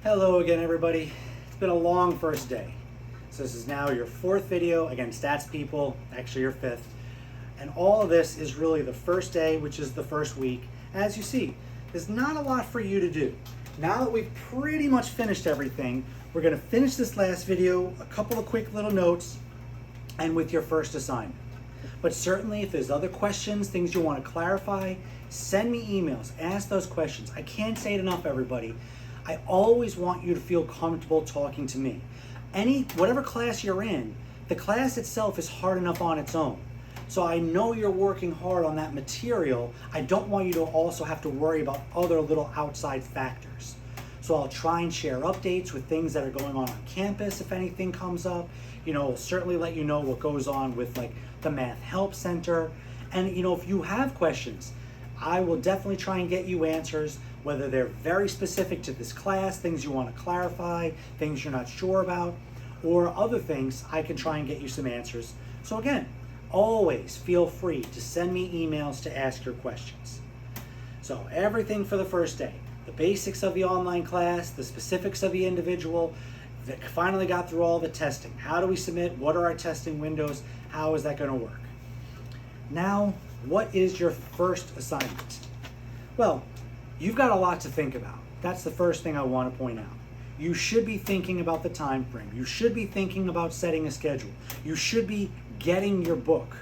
Hello again, everybody. It's been a long first day. So this is now your fourth video, again, Stats People, actually your fifth. And all of this is really the first day, which is the first week. As you see, there's not a lot for you to do. Now that we've pretty much finished everything, we're gonna finish this last video, a couple of quick little notes, and with your first assignment. But certainly if there's other questions, things you want to clarify, send me emails, ask those questions. I can't say it enough, everybody. I always want you to feel comfortable talking to me. Whatever class you're in, the class itself is hard enough on its own. So I know you're working hard on that material. I don't want you to also have to worry about other little outside factors. So I'll try and share updates with things that are going on campus if anything comes up. We'll certainly let you know what goes on with like the Math Help Center. And if you have questions, I will definitely try and get you answers, whether they're very specific to this class, things you want to clarify, things you're not sure about, or other things, I can try and get you some answers. So again, always feel free to send me emails to ask your questions. So everything for the first day, the basics of the online class, the specifics of the individual, that finally got through all the testing. How do we submit? What are our testing windows? How is that going to work? Now, what is your first assignment? Well, you've got a lot to think about. That's the first thing I want to point out. You should be thinking about the time frame. You should be thinking about setting a schedule. You should be getting your book,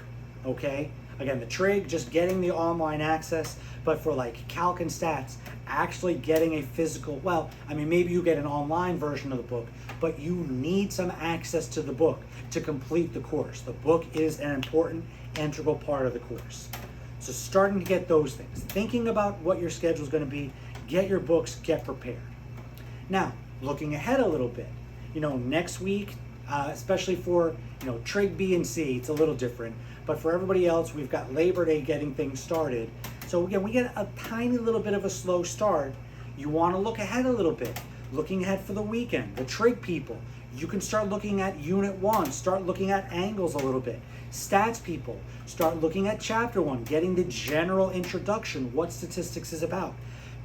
okay? Again, the trig, just getting the online access, but for like calc and stats, actually getting a physical, maybe you get an online version of the book, but you need some access to the book to complete the course. The book is an important, integral part of the course. So starting to get those things, thinking about what your schedule is going to be, get your books, get prepared. Now, looking ahead a little bit, next week, especially for, trig B and C, it's a little different. But for everybody else, we've got Labor Day getting things started. So again, we get a tiny little bit of a slow start. You want to look ahead a little bit. Looking ahead for the weekend, the trig people, you can start looking at Unit 1, start looking at angles a little bit. Stats people, start looking at Chapter 1, getting the general introduction, what statistics is about.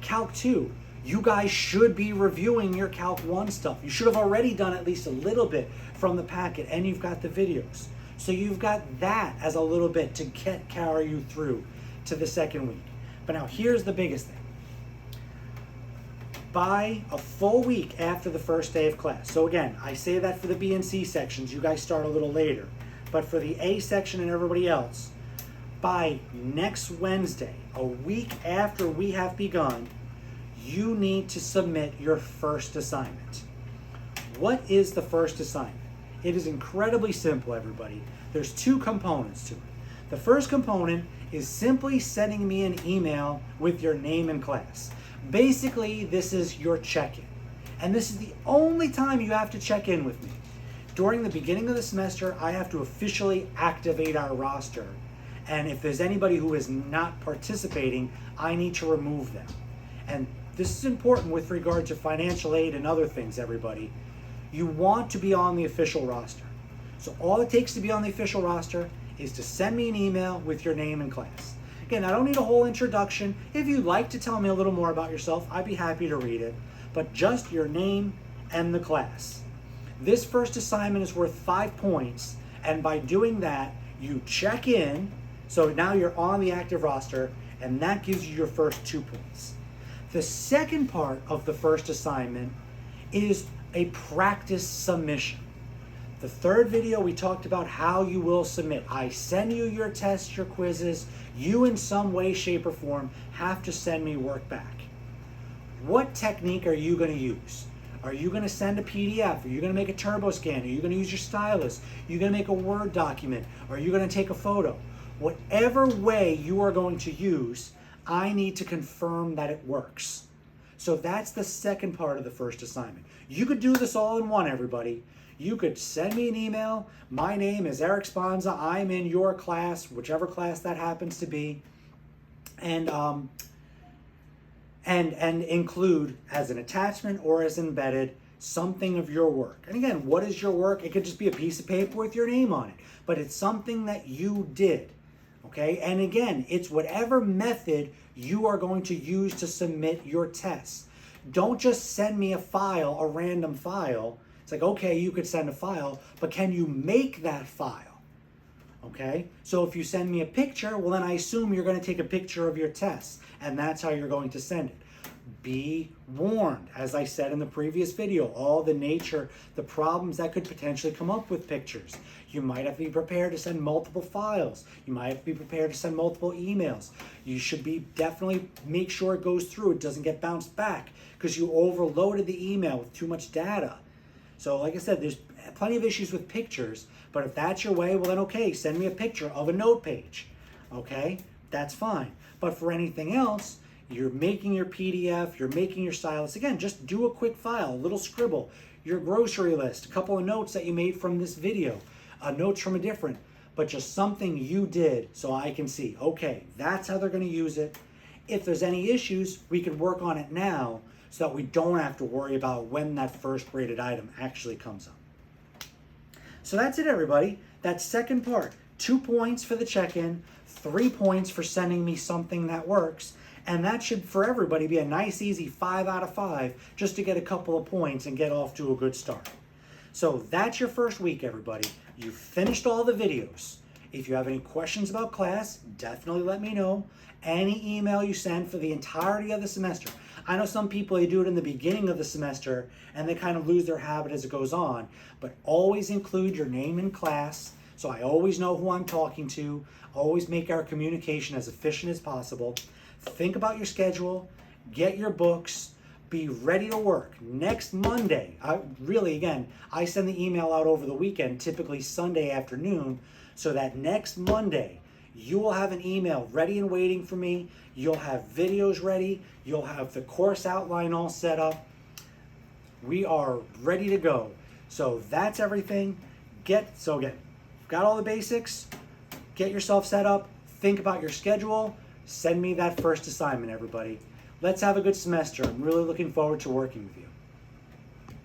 Calc 2, you guys should be reviewing your Calc 1 stuff. You should have already done at least a little bit from the packet, and you've got the videos. So you've got that as a little bit to carry you through to the second week. But now here's the biggest thing. By a full week after the first day of class. So again, I say that for the B and C sections, you guys start a little later. But for the A section and everybody else, by next Wednesday, a week after we have begun, you need to submit your first assignment. What is the first assignment? It is incredibly simple, everybody. There's two components to it. The first component is simply sending me an email with your name and class. Basically, this is your check-in. And this is the only time you have to check in with me. During the beginning of the semester, I have to officially activate our roster. And if there's anybody who is not participating, I need to remove them. And this is important with regard to financial aid and other things, everybody. You want to be on the official roster. So all it takes to be on the official roster is to send me an email with your name and class. Again, I don't need a whole introduction. If you'd like to tell me a little more about yourself, I'd be happy to read it. But just your name and the class. This first assignment is worth 5 points, and by doing that, you check in, so now you're on the active roster, and that gives you your first 2 points. The second part of the first assignment is a practice submission. The third video, we talked about how you will submit. I send you your tests, your quizzes. You, in some way, shape, or form, have to send me work back. What technique are you going to use? Are you going to send a PDF? Are you going to make a turbo scan? Are you going to use your stylus? Are you going to make a Word document? Are you going to take a photo? Whatever way you are going to use, I need to confirm that it works. So that's the second part of the first assignment. You could do this all in one, everybody. You could send me an email. My name is Eric Sponza. I'm in your class, whichever class that happens to be, and include as an attachment or as embedded something of your work. And again, what is your work? It could just be a piece of paper with your name on it, but it's something that you did. Okay, and again, it's whatever method you are going to use to submit your tests. Don't just send me a file, a random file. It's like, okay, you could send a file, but can you make that file? Okay, so if you send me a picture, well then I assume you're going to take a picture of your tests, and that's how you're going to send it. Be warned, as I said in the previous video, all the problems that could potentially come up with pictures. You might have to be prepared to send multiple files. You might have to be prepared to send multiple emails. You should be definitely make sure it goes through, it doesn't get bounced back because you overloaded the email with too much data. So like I said, there's plenty of issues with pictures, but if that's your way, well then okay, send me a picture of a note page. Okay, that's fine. But for anything else, you're making your PDF, you're making your stylus. Again, just do a quick file, a little scribble, your grocery list, a couple of notes that you made from this video, notes from a different, but just something you did so I can see, okay, that's how they're gonna use it. If there's any issues, we can work on it now so that we don't have to worry about when that first graded item actually comes up. So that's it, everybody. That second part, 2 points for the check-in, 3 points for sending me something that works, and that should, for everybody, be a nice, easy 5 out of 5 just to get a couple of points and get off to a good start. So that's your first week, everybody. You finished all the videos. If you have any questions about class, definitely let me know. Any email you send for the entirety of the semester. I know some people, they do it in the beginning of the semester and they kind of lose their habit as it goes on, but always include your name in class so I always know who I'm talking to. Always make our communication as efficient as possible. Think about your schedule, get your books, be ready to work. Next Monday, I send the email out over the weekend, typically Sunday afternoon, so that next Monday, you will have an email ready and waiting for me. You'll have videos ready. You'll have the course outline all set up. We are ready to go. So that's everything. Got all the basics. Get yourself set up. Think about your schedule. Send me that first assignment, everybody. Let's have a good semester. I'm really looking forward to working with you.